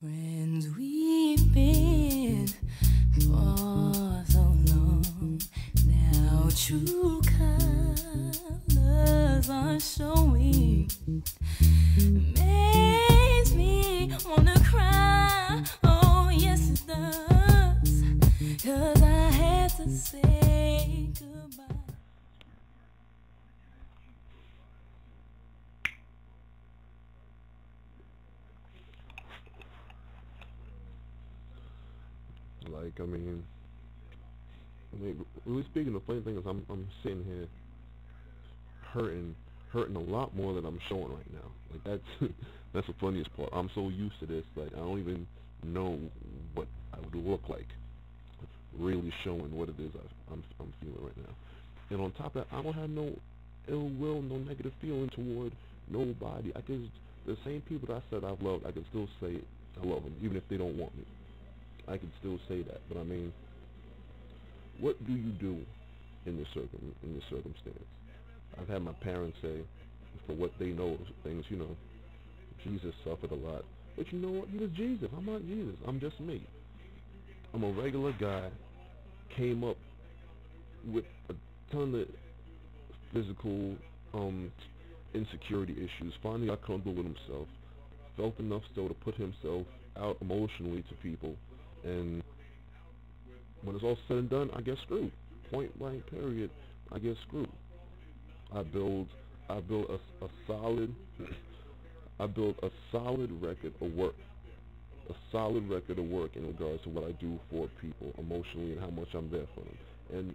Friends we've been for so long, now true colors are showing. Makes me wanna cry, oh yes it does, 'cause I had to say goodbye. Like, really speaking, the funny thing is I'm sitting here hurting a lot more than I'm showing right now. Like, that's that's the funniest part. I'm so used to this, like, I don't even know what I would look like really showing what it is I'm feeling right now. And on top of that, I don't have no ill will, no negative feeling toward nobody. The same people that I said I've loved, I can still say I love them, even if they don't want me. I can still say that. But I mean, what do you do in this circumstance? I've had my parents say, for what they know of things, Jesus suffered a lot. But you know what? He was Jesus. I'm not Jesus. I'm just me. I'm a regular guy, came up with a ton of physical insecurity issues, finally got comfortable with himself, felt enough still to put himself out emotionally to people, and when it's all said and done, I get screwed. Point blank period, I get screwed. I build a solid I built a solid record of work. A solid record of work in regards to what I do for people emotionally and how much I'm there for them. And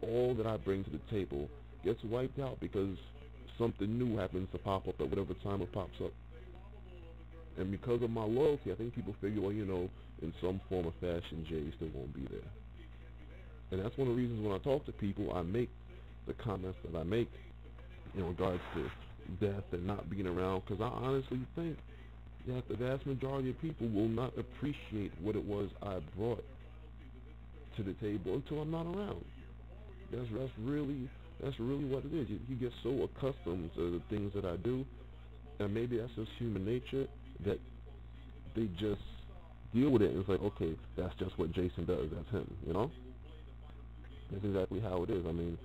all that I bring to the table gets wiped out because something new happens to pop up at whatever time it pops up. And because of my loyalty, I think people figure, well, in some form or fashion, Jay's still going to be there. And that's one of the reasons when I talk to people, I make the comments that I make in regards to death and not being around, because I honestly think that the vast majority of people will not appreciate what it was I brought to the table until I'm not around. That's really what it is. You get so accustomed to the things that I do, and maybe that's just human nature, that they just deal with it and it's like, okay, that's just what Jason does, that's him. That's exactly how it is. I mean,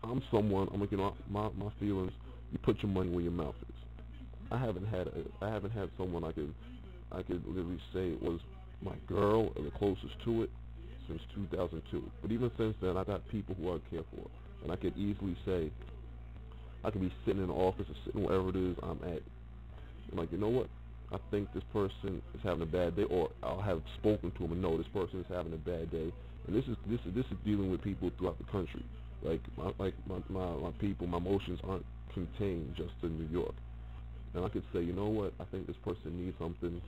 I'm my feelings, you put your money where your mouth is. I haven't had someone I could literally say was my girl or the closest to it since 2002. But even since then, I got people who I care for, and I could easily say, I could be sitting in the office or sitting wherever it is I'm at, and like, you know what? I think this person is having a bad day, or I'll have spoken to him and know this person is having a bad day. And this is dealing with people throughout the country. Like my people, my emotions aren't contained just in New York. And I could say, you know what? I think this person needs something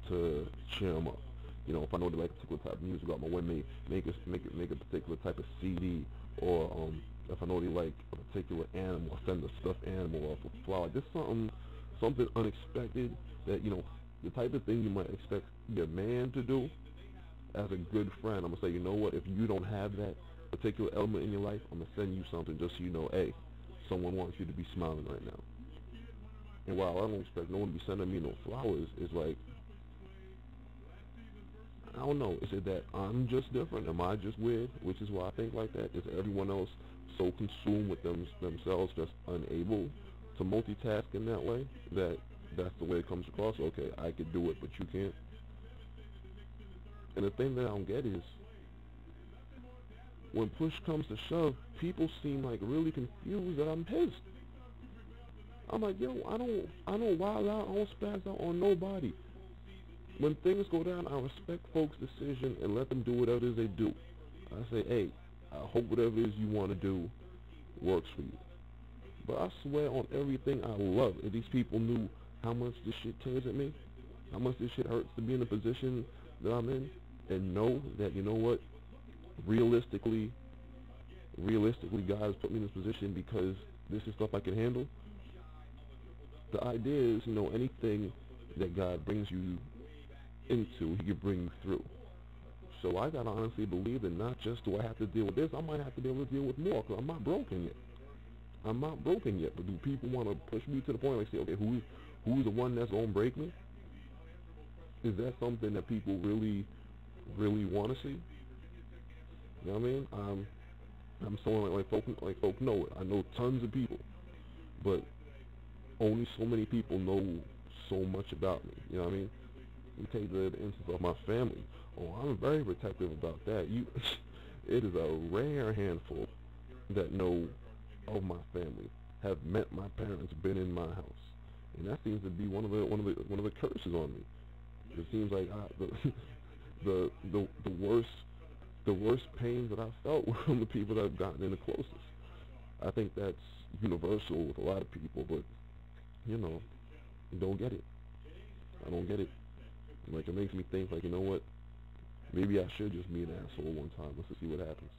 to cheer them up. If I know they like a particular type of music, I'm gonna make a particular type of CD, or if I know they like a particular animal, I send a stuffed animal off with flower. Just something unexpected that the type of thing you might expect your man to do. As a good friend, I'm gonna say, you know what? If you don't have that particular element in your life, I'm gonna send you something just so you know, hey, someone wants you to be smiling right now. And while I don't expect no one to be sending me no flowers, it's like, I don't know. Is it that I'm just different? Am I just weird? Which is why I think like that. Is everyone else so consumed with themselves, just unable to multitask in that way, that's the way it comes across? Okay, I could do it, but you can't. And the thing that I don't get is, when push comes to shove, people seem like really confused that I'm pissed. I'm like, yo, I don't wild out, I don't spaz out on nobody. When things go down, I respect folks' decision and let them do whatever it is they do. I say, hey, I hope whatever it is you want to do works for you. But I swear on everything I love, if these people knew how much this shit tears at me, how much this shit hurts to be in the position that I'm in, and know that, you know what, realistically, God has put me in this position because this is stuff I can handle. The idea is, anything that God brings you into, He can bring you through. So I gotta honestly believe that not just do I have to deal with this, I might have to be able to deal with more, because I'm not broken yet. But do people want to push me to the point, like, say, okay, who's the one that's gonna break me? Is that something that people really, really want to see? You know what I mean? I'm someone like folk know it. I know tons of people, but only so many people know so much about me. You know what I mean? You take the instance of my family. Oh, I'm very protective about that. It is a rare handful that know of my family, have met my parents, been in my house, and that seems to be one of the curses on me. It seems like the worst pains that I've felt were from the people that I've gotten in the closest. I think that's universal with a lot of people, but you know, don't get it. I don't get it. Like, it makes me think, like, you know what? Maybe I should just be an asshole one time. Let's just see what happens.